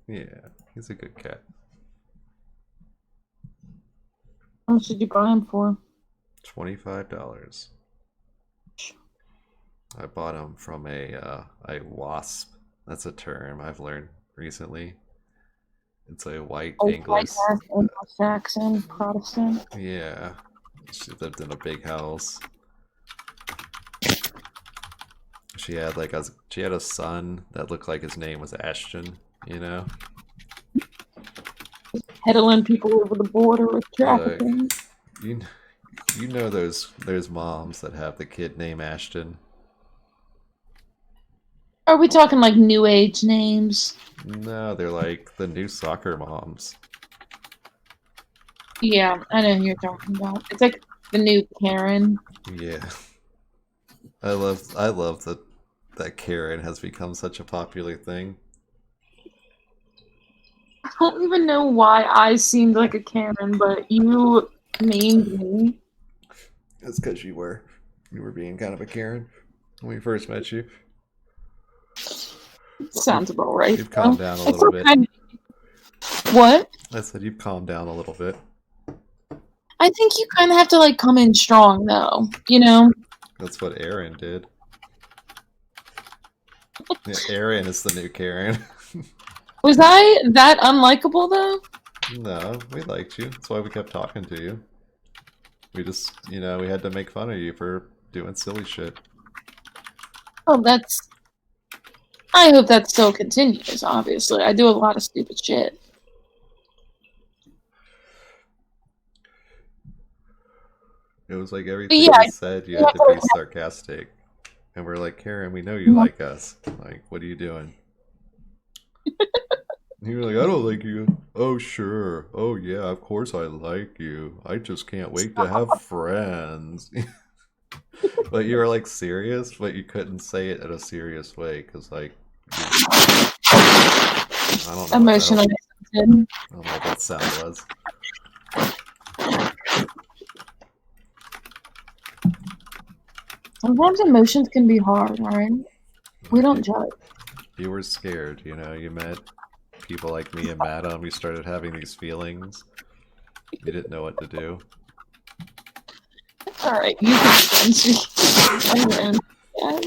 Yeah, he's a good cat. How much did you buy him for? $25. I bought him from a wasp. That's a term I've learned recently. It's a white Oh, white Anglos. ass Anglo-Saxon Protestant. Yeah, she lived in a big house. She had a son that looked like his name was Ashton. You know, Peddling people over the border with look, trafficking. you you know those moms that have the kid named Ashton. Are we talking like new age names? No, they're like the new soccer moms. Yeah, I know who you're talking about. It's like the new Karen. Yeah, I love that Karen has become such a popular thing. I don't even know why I seemed like a Karen, but you named me. It's because you were being kind of a Karen when we first met you. Sounds You've about right, you've calmed though. down a It's little so bit. kind of, what? I said you've calmed down a little bit. I think you kind of have to like come in strong, though. You know, That's what Aaron did. Yeah, Aaron is the new Karen. was I that unlikable though? No, we liked you. That's why we kept talking to you. We just, we had to make fun of you for doing silly shit. Oh, that's. I hope that still continues. Obviously, I do a lot of stupid shit. It was like But everything yeah, we I said, you you had have to to be sarcastic. And we're like, Karen, we know you like. like us. Like, what are you doing? And you were like, I don't like you. Oh, sure. Oh, yeah, of course I like you. I just can't wait to have friends. But you were like serious, but you couldn't say it in a serious way because, like, you, I don't know what the hell. Emotionally sensitive. I don't know what that sound was. Sometimes emotions can be hard, alright? We Like, don't judge. you were scared, you met people like me and Matum. You started having these feelings. You didn't know what to do. Alright, you can speak on your own. Yeah.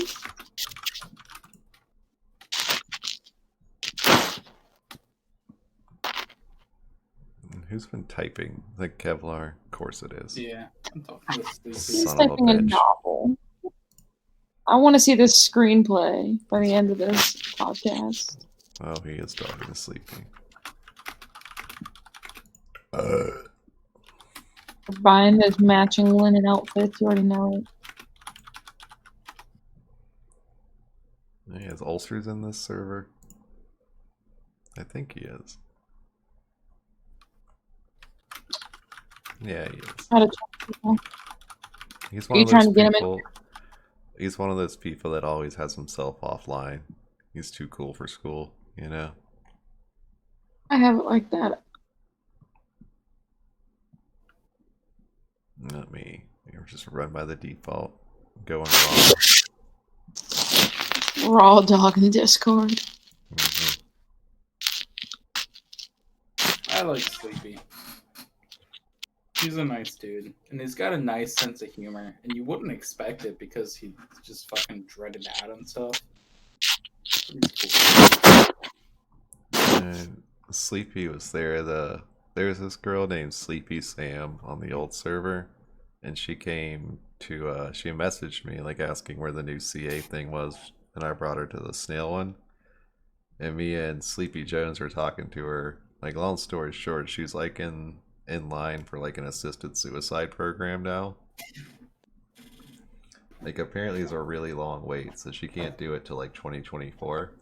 Who's been typing? The Kevlar? Of course it is. Yeah, I'm talking to Sleepy. He's Son of a typing a bitch. novel. I want to see this screenplay by the end of this podcast. Oh, he is talking to Sleepy. We're buying those matching linen outfits. You already know it. He has ulcers in this server. I think he is. Yeah, he is. How to check people. He's Are one you of those trying to get him in? people. He's one of those people that always has himself offline. He's too cool for school. I have it like that. Not me. You're just run by the default. Going wrong. Raw dog in Discord. Hmm. I like Sleepy. He's a nice dude, and he's got a nice sense of humor, and you wouldn't expect it because he just fucking dreaded out and stuff. He's cool. And Sleepy was there. There's this girl named Sleepy Sam on the old server, and she came to she messaged me like asking where the new CA thing was, and I brought her to the snail one. And me and Sleepy Jones were talking to her. Like, long story short, she's like in line for like an assisted suicide program now. Like, apparently it's a really long wait, so she can't do it till like 2024.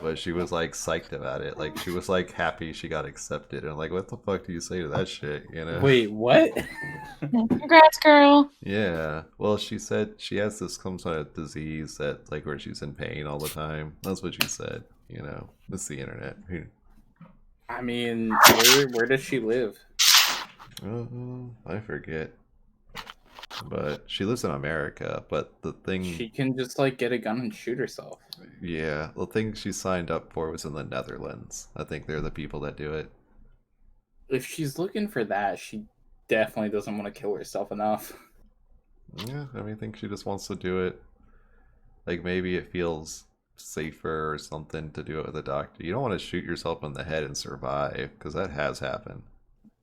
But she was like psyched about it. Like, she was like happy she got accepted. And I'm like, what the fuck do you say to that shit? Wait, what? Congrats, girl. Yeah. Well, she said she has this some sort of disease that, like, where she's in pain all the time. That's what she said. It's the internet. I mean, where does she live? I forget. But she lives in America. But the thing, She can just like get a gun and shoot herself. yeah, the thing she signed up for was in the Netherlands. I think they're the people that do it. If she's looking for that, she definitely doesn't want to kill herself enough. Yeah, I mean, I think she just wants to do it. Like maybe it feels safer or something to do it with a doctor. You don't want to shoot yourself in the head and survive because that has happened.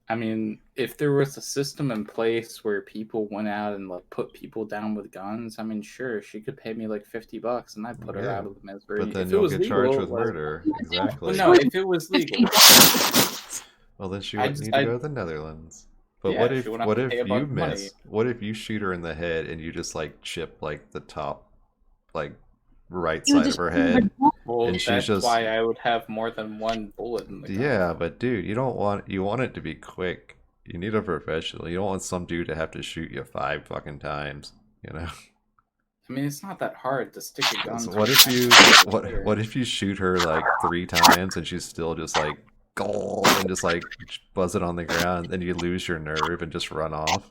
I mean, if there was a system in place where people went out and like put people down with guns, I mean, sure, she could pay me like $50 and I'd put her Yeah, out of the but misery. then If it you'll was get charged legal, with like, murder. You would do it well, Exactly. no, for if it was legal, $50. Well, then she I wouldn't just, need to go to the Netherlands. But yeah, she wouldn't have what to pay if a you bunch of money. miss? What if you shoot her in the head and you just like chip like the top, like right You would side of just her head, Well, and she's that's just why I would have more than one bullet in the gun. yeah. But dude, you want it to be quick. You need a professional. You don't want some dude to have to shoot you 5 fucking times. You know. I mean, it's not that hard to stick a gun. So through what if you shoot her like 3 times and she's still just like gold and just like buzz it on the ground and you lose your nerve and just run off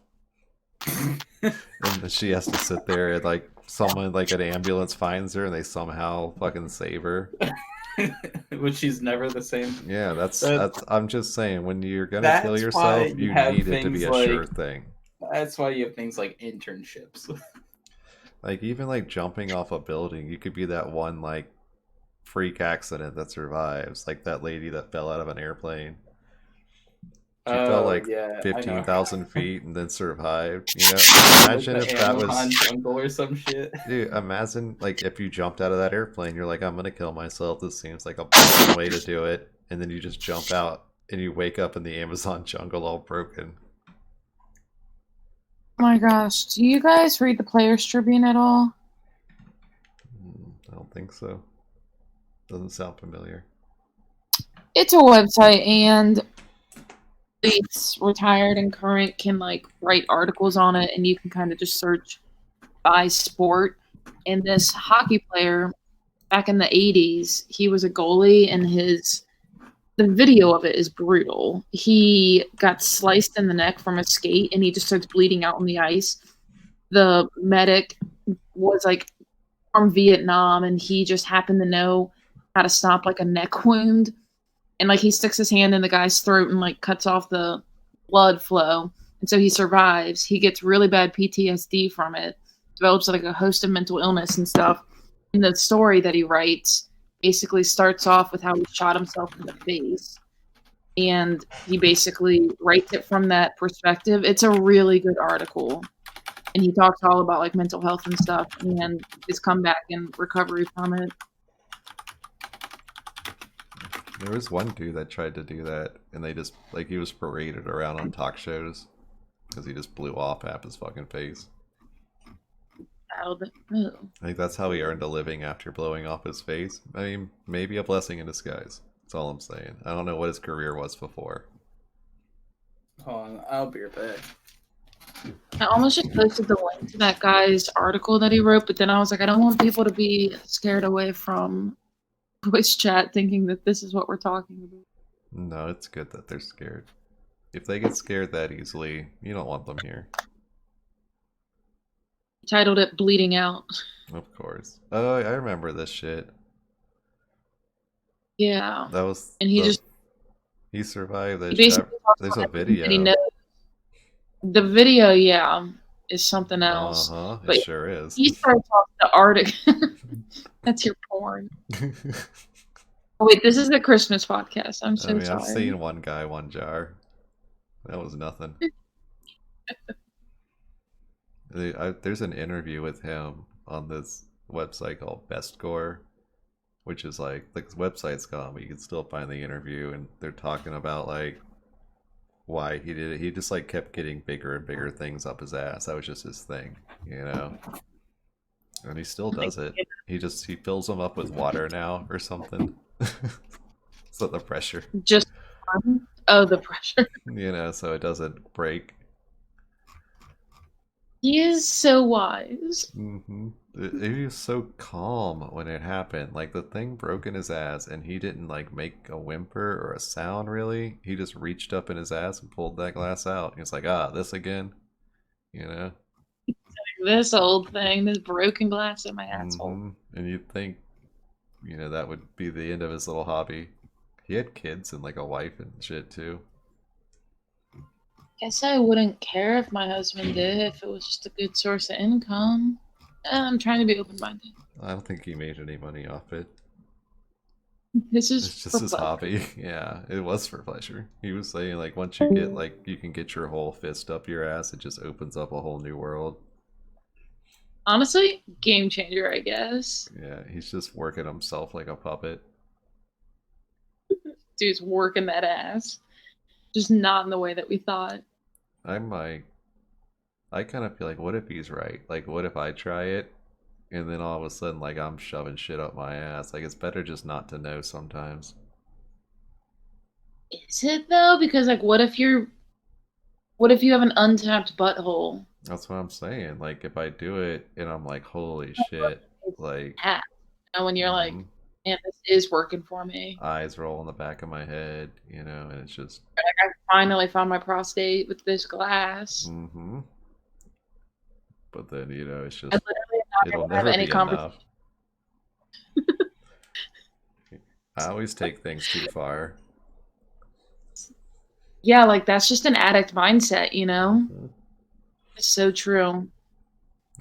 and then she has to sit there and like someone like an ambulance finds her and they somehow fucking save her. Which she's never the same. Yeah, That, that's I'm just saying when you're gonna kill that's why yourself, you you have need it to be things a like sure thing. that's why you have things like internships. Like even like jumping off a building, you could be that one like freak accident that survives, like that lady that fell out of an airplane. She fell Oh like yeah, I know. 15,000 feet and then survived. You know, Like imagine the if that Amazon was, jungle or some shit. dude. Imagine like if you jumped out of that airplane, you're like, I'm gonna kill myself. This seems like a fun way to do it, and then you just jump out and you wake up in the Amazon jungle all broken. Oh my gosh, do you guys read the Players Tribune at all? I don't think so. Doesn't sound familiar. It's a website, and athletes, retired and current, can like write articles on it, and you can kind of just search by sport. And this hockey player back in the 80s, he was a goalie, and the video of it is brutal. He got sliced in the neck from a skate, and he just starts bleeding out on the ice. The medic was like from Vietnam, and he just happened to know how to stop like a neck wound. And like he sticks his hand in the guy's throat and like cuts off the blood flow. And so he survives. He gets really bad PTSD from it, develops like a host of mental illness and stuff. And the story that he writes basically starts off with how he shot himself in the face. And he basically writes it from that perspective. It's a really good article. And he talks all about like mental health and stuff and his comeback and recovery from it. There was one dude that tried to do that, and they just like he was paraded around on talk shows because he just blew off half his fucking face. Oh. I think that's how he earned a living after blowing off his face. I mean, maybe a blessing in disguise. That's all I'm saying. I don't know what his career was before. Hold on, I'll be right back. I almost just posted the link to that guy's article that he wrote, but then I was like, I don't want people to be scared away from voice chat thinking that this is what we're talking about. No, it's good that they're scared. If they get scared that easily, you don't want them here. He titled it Bleeding Out. Of course. Oh, I remember this shit. Yeah. That was And he survived he that. basically talks There's a about everything that he video. knows. The video, yeah, is something else. Uh-huh, But it sure is. he starts off the article. That's your porn. Oh, wait, this is the Christmas podcast. I'm so I mean, sorry. I've seen one guy, one jar. That was nothing. There's an interview with him on this website called Best Gore, which is like the website's gone, but you can still find the interview, and they're talking about like why he did it. He just like kept getting bigger and bigger things up his ass. That was just his thing, you know. And he still does it. He fills them up with water now or something. So the pressure. Just the pressure. You know, so it doesn't break. He is so wise. Mm-hmm. He was so calm when it happened. Like the thing broke in his ass, and he didn't like make a whimper or a sound. Really, he just reached up in his ass and pulled that glass out. He was like, "Ah, this again," you know. this old thing, this broken glass in my asshole. And you'd think, that would be the end of his little hobby. He had kids and like a wife and shit too. Guess I wouldn't care if my husband did if it was just a good source of income. I'm trying to be open-minded. I don't think he made any money off it. This is It's just for his pleasure. hobby. Yeah, it was for pleasure. He was saying like once you get you can get your whole fist up your ass, it just opens up a whole new world. Honestly, game changer, I guess. Yeah, he's just working himself like a puppet. Dude's working that ass. Just not in the way that we thought. I'm like, I kind of feel like, what if he's right? Like, what if I try it, and then all of a sudden, like, I'm shoving shit up my ass? Like, it's better just not to know sometimes. Is it though? Because like, what if you have an untapped butthole? That's what I'm saying. Like, if I do it and I'm like, holy shit, like, Tapped. And when you're like, man, this is working for me. eyes roll in the back of my head, and it's just. Like, I finally found my prostate with this glass. But then it's just it'll have never any be enough. I always take things too far. Yeah, like that's just an addict mindset, It's so true.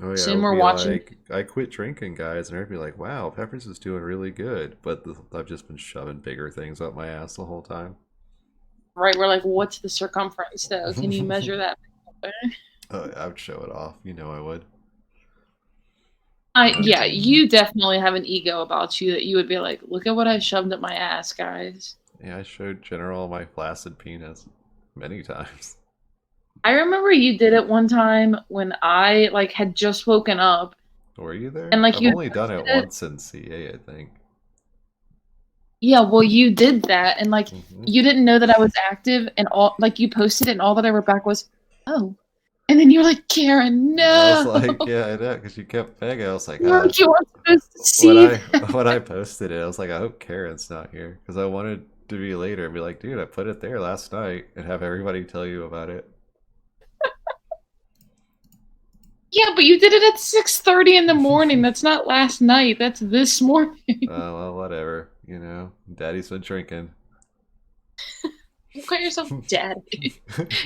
Oh yeah, Soon we're watching. Like, I quit drinking, guys, and I'd be like, "Wow, Peppers is doing really good," but I've just been shoving bigger things up my ass the whole time. Right, we're like, what's the circumference though? Can you measure that? I would show it off. I would. Yeah, you definitely have an ego about you that you would be like, look at what I shoved up my ass, guys. Yeah, I showed General my flaccid penis many times. I remember you did it one time when I had just woken up. Were you there? And I've only done it once in CA, I think. Yeah, well, you did that, and you didn't know that I was active, and all you posted it, and all that I wrote back was, "Oh," and then you were like, "Karen, no." I was like, "Yeah, I know," because you kept begging. I was like, you weren't supposed to see when I posted it, I was like, I hope Karen's not here because I wanted to be later and be like, dude, I put it there last night, and have everybody tell you about it. Yeah, but you did it at 6:30 in the morning. That's not last night. That's this morning. Well, whatever. Daddy's been drinking. You call yourself daddy,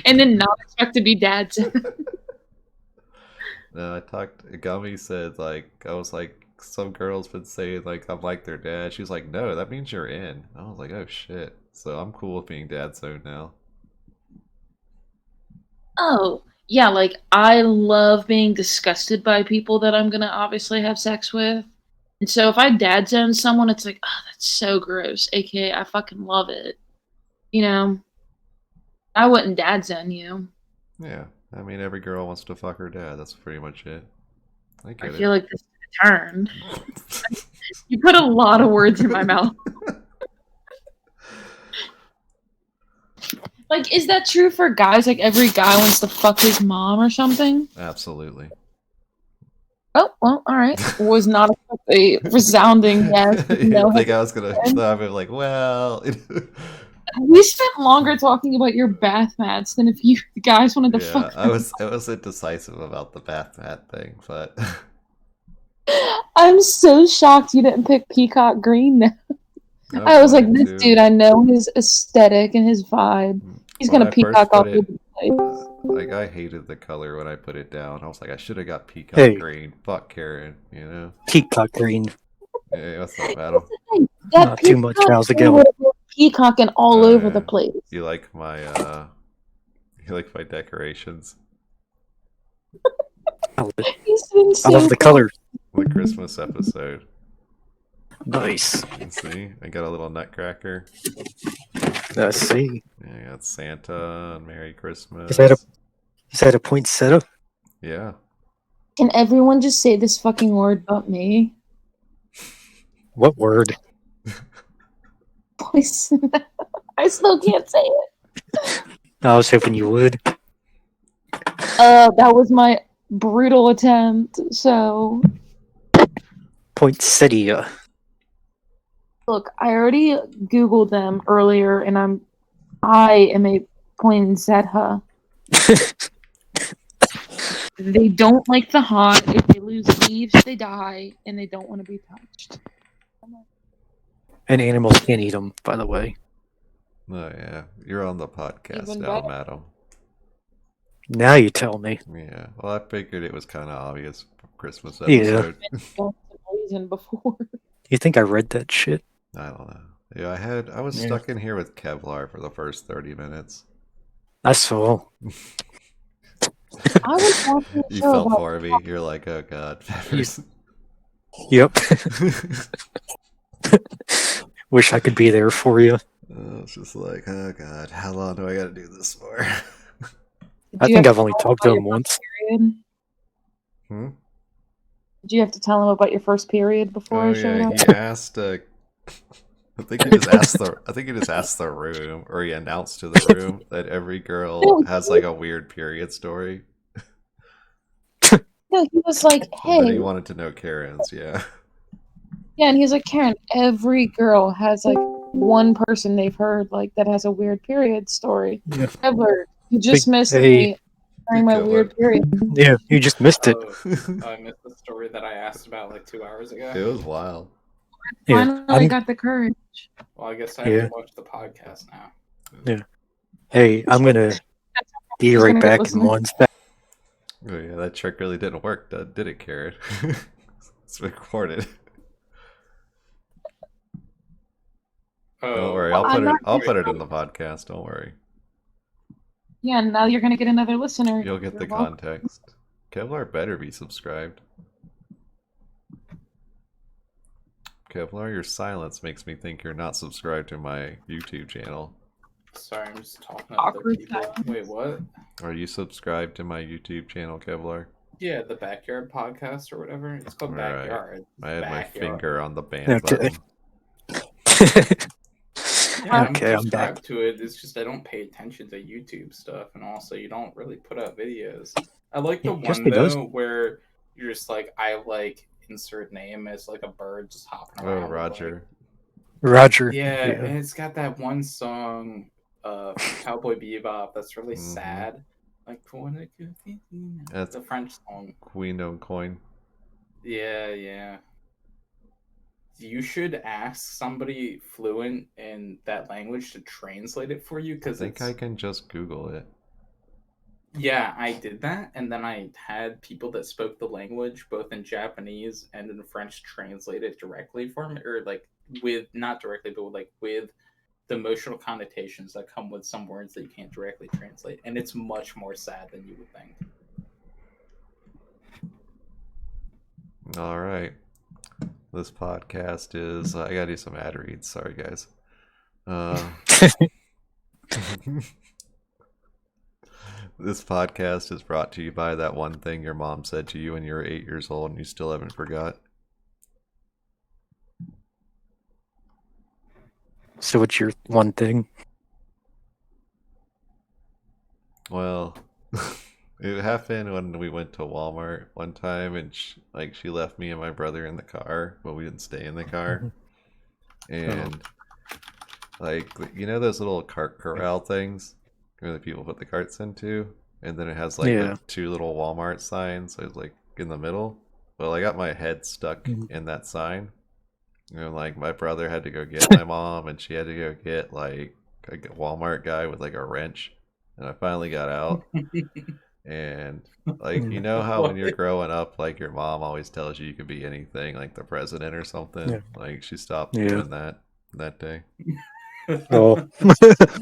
and then not expect to be dad. No, Gummy said, I was like, some girl's been saying, I'm like their dad. She was like, no, that means you're in. I was like, oh shit. So I'm cool with being dad zone now. Oh, yeah, I love being disgusted by people that I'm gonna obviously have sex with. And so if I dad zone someone, it's like, oh, that's so gross. AKA, I fucking love it. I wouldn't dad zone you. Yeah, I mean, every girl wants to fuck her dad. That's pretty much it. I feel like this turned. You put a lot of words in my mouth. Is that true for guys? Every guy wants to fuck his mom or something? Absolutely. Oh, well, all right. Was not a resounding yes. You didn't think I was going to... I'd be like, well... We spent longer talking about your bath mats than if you guys wanted to fuck them. I was indecisive about the bath mat thing, but... I'm so shocked you didn't pick peacock green now. I was like, this dude, I know his aesthetic and his vibe. He's going to peacock all over the place. I hated the color when I put it down. I was like, I should have got peacock green. Fuck Karen, Peacock green. Yeah, what's up, Matum? Not too much miles ago. Peacocking all over the place. You like my decorations? I love the color. The Christmas episode. Nice. See, I got a little nutcracker. Let's see. Yeah, I got Santa and Merry Christmas. Is that a poinsettia? Yeah. Can everyone just say this fucking word but me? What word? I still can't say it. I was hoping you would. That was my brutal attempt, so... Poinsettia. Look, I already Googled them earlier, and I am a poinsettia. They don't like the hot. If they lose leaves, they die, and they don't want to be touched. And animals can't eat them, by the way. Oh yeah, you're on the podcast Even now, better. Matum. Now you tell me. Yeah. Well, I figured it was kind of obvious from Christmas Yeah. episode. That's the reason before. You think I read that shit? I don't know. Yeah, I was Yeah. stuck in here with Kevlar for the first 30 minutes. I saw. I was watching a You show felt about for me. You're like, oh god, Peppers. Yep. Wish I could be there for you. It's just like, oh god, how long do I gotta do this for? I Did you think have I've only to talked tell to him him about once. your period? Hmm? Did you have to tell him about your first period before Oh I showed yeah, up? he asked. I think he just asked the. I think he just asked the room, or he announced to the room that every girl No, has like a weird period story. No, he was like, And then he "Hey, wanted to know Karen's. Yeah. yeah," and he's like, "Karen, every girl has like one person they've heard like that has a weird period story." Yeah. Kevlar, you just missed hey. me during my Kevlar. weird period. Yeah, you just missed it. Oh, I missed the story that I asked about like 2 hours ago. It was wild. Yeah, Finally got the courage. Well, I guess I have Yeah. to watch the podcast now. Hey, I'm gonna be He's right gonna get back in listening. 1 second. Oh yeah, that trick really didn't work, did it, Karen? It's recorded. Oh, Don't worry, Well, I'm not I'll gonna- put it in the podcast. Don't worry. Yeah, now you're gonna get another listener. You'll get You're the welcome. context. Kevlar better be subscribed. Kevlar, your silence makes me think you're not subscribed to my YouTube channel. Sorry, I'm just talking to other Awkward people. silence. Wait, what? Are you subscribed to my YouTube channel, Kevlar? Yeah, the Backyard Podcast or whatever. It's called Right. Backyard. I had my Backyard. finger on the ban Okay. button. Yeah, I'm Okay, I'm subscribed to it. It's just I don't pay attention to YouTube stuff, and also you don't really put out videos. I like the Yes, one he does. though where you're just like I like insert name as like a bird just hopping around. Oh, with, Roger. Roger. Like, yeah, and it's got that one song, Cowboy Bebop, that's really Mhm. sad. Like That's the French song. Queen on coin. Yeah, yeah. You should ask somebody fluent in that language to translate it for you I because think I can just Google it. Yeah, I did that, and then I had people that spoke the language, both in Japanese and in French, translate it directly for me, or like with not directly, but like with the emotional connotations that come with some words that you can't directly translate, and it's much more sad than you would think. All right. This podcast is. I gotta do some ad reads. Sorry, guys. This podcast is brought to you by that one thing your mom said to you when you were 8 years old and you still haven't forgot. So what's your one thing? Well, it happened when we went to Walmart one time, and she left me and my brother in the car, but we didn't stay in the car. And like, you know those little cart corral things where the people put the carts into, and then it has like Yeah. the two little Walmart signs, like in the middle. Well, I got my head stuck Mhm. in that sign, and like my brother had to go get my mom, and she had to go get like a Walmart guy with like a wrench, and I finally got out. And like, you know how when you're What? growing up, like your mom always tells you could be anything, like the president or something. Yeah. Like she stopped Yeah. doing that day. Oh.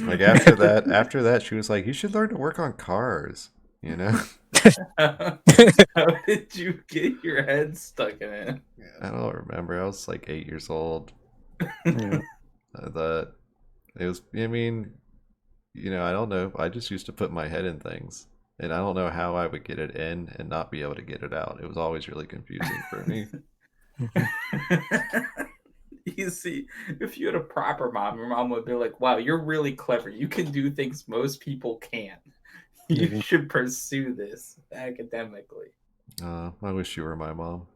Like after that, she was like, "You should learn to work on cars." You know? How did you get your head stuck in it? I don't remember. I was like 8 years old. Yeah. I thought it was. I mean, I don't know. I just used to put my head in things, and I don't know how I would get it in and not be able to get it out. It was always really confusing for me. You see, if you had a proper mom, your mom would be like, "Wow, you're really clever. You can do things most people can't. You Mhm. should pursue this academically." I wish you were my mom.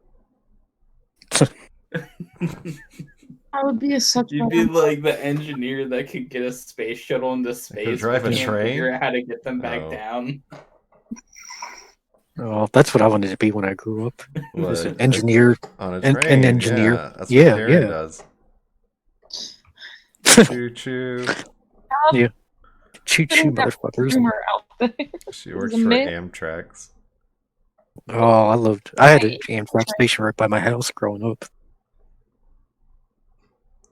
I would be a such You'd be like the engineer that could get a space shuttle into space, drive but a can't train? figure out how to get them back Oh. down. Oh, that's what I wanted to be when I grew up. Was an What? engineer. On a An train? engineer. Yeah, that's Yeah, what Karen yeah. does. Choo choo. Yeah. Choo choo, Putting that motherfuckers. rumor out there. She This works is a for myth. Amtrak's. Oh, I had an Right. Amtrak station right by my house growing up.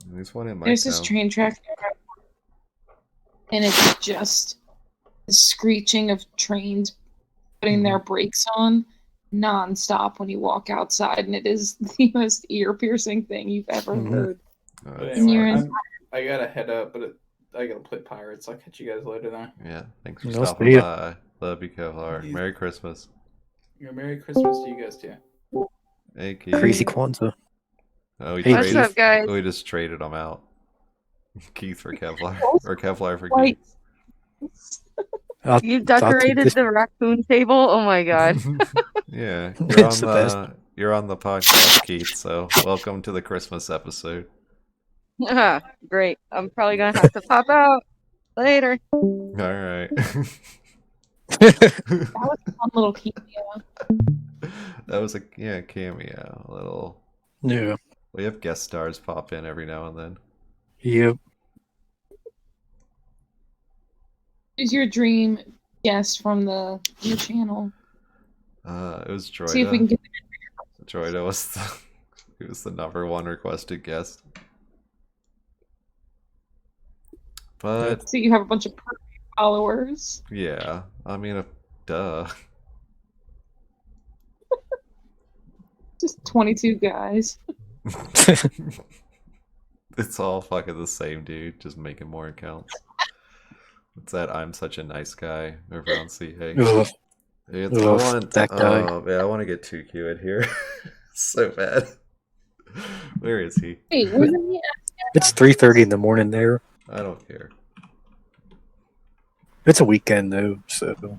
There's one in my There's this town. train track there, and it's just the screeching of trains putting their brakes on nonstop when you walk outside, and it is the most ear-piercing thing you've ever Mhm. heard. Oh, But that's And you're anyway, in- I gotta head up, but I gotta play Pirates. I'll catch you guys later then. Yeah, thanks for No, stopping see ya. by. Love you, Kevlar. He's- Merry Christmas. Merry Christmas to you guys too. Hey, Keith. Crazy Kwanzaa. Oh, we Hey, What's traded. up, guys? We just traded them out. Keith for Kevlar, or Kevlar for White. Keith. I'll You've take decorated this. the raccoon table? Oh my god. Yeah, It's the best. you're on the podcast, Keith. So welcome to the Christmas episode. Great. I'm probably gonna have to pop out later. All right. That was a fun little cameo. That was a cameo. A little. Yeah. We have guest stars pop in every now and then. Yep. Who's your dream guest from your channel? It was See if we can Droida. get Droida was he was the number one requested guest. But so you have a bunch of perfect followers. yeah, I mean, duh. Just 22 guys. It's all fucking the same dude, just making more accounts. It's that I'm such a nice guy over on CA. Ugh. It's, Ugh, that guy. Oh man, I want to get 2Q in here so bad. Where is he? Wait, wasn't he? It's 3:30 in the morning there. I don't care. It's a weekend though, so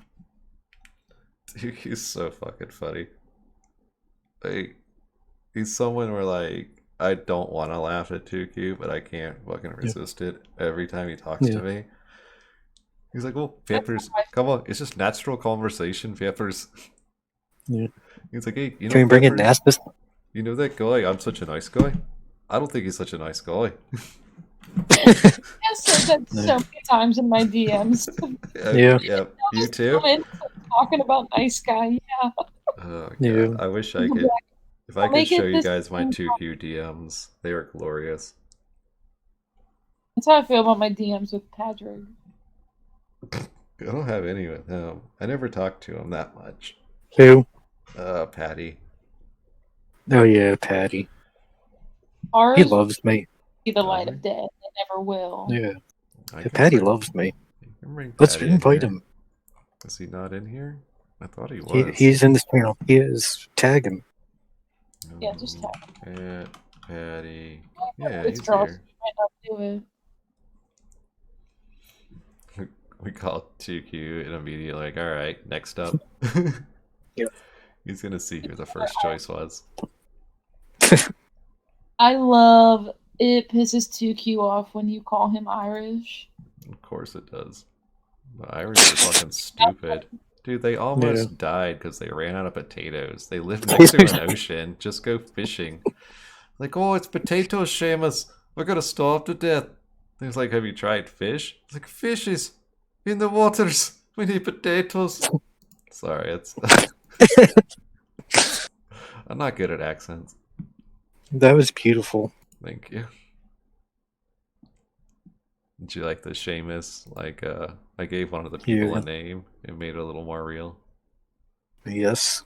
Dude, he's so fucking funny. Like, he's someone where like I don't want to laugh at 2Q, but I can't fucking resist it every time he talks to me. He's like, "Well, Vapors, come on, it's just natural conversation, Vapors." Yeah. He's like, "Hey, you know, can we bring in Vapors, Naspis? you know that guy? I'm such a nice guy. I don't think he's such a nice guy." I've said that so many times in my DMs. Yeah. Yeah. You too. Comments talking about nice guy. Yeah. Oh, God. Yeah. I wish I could. If I I'll could make it show you this guys my time. 2Q DMs, they are glorious. That's how I feel about my DMs with Patrick. I don't have any with him. I never talked to him that much. Who? Patty. Oh yeah, Patty. Ours He loves me. be the light of day. They never will. Yeah. I can Patty bring- loves me. you can bring Let's Patty in invite here. him. Is he not in here? I thought he He, was. he's in this channel. He is. Tag him. Yeah, just tag Patty. Yeah, It's he's girls. here. Might not do it. We call 2Q and immediately like, all right, next up. Yep. He's gonna see who the first choice was. I love it. Pisses 2Q off when you call him Irish. Of course it does. The Irish are fucking stupid. Dude, they almost died because they ran out of potatoes. They live next to an ocean. Just go fishing. Like, oh, it's potatoes, Seamus. We're gonna starve to death. He's like, have you tried fish? It's like, fish is in the waters. We need potatoes. Sorry, it's... I'm not good at accents. That was beautiful. Thank you. Did you like the Seamus? Like, I gave one of the people Yeah. a name. It made it a little more real. Yes.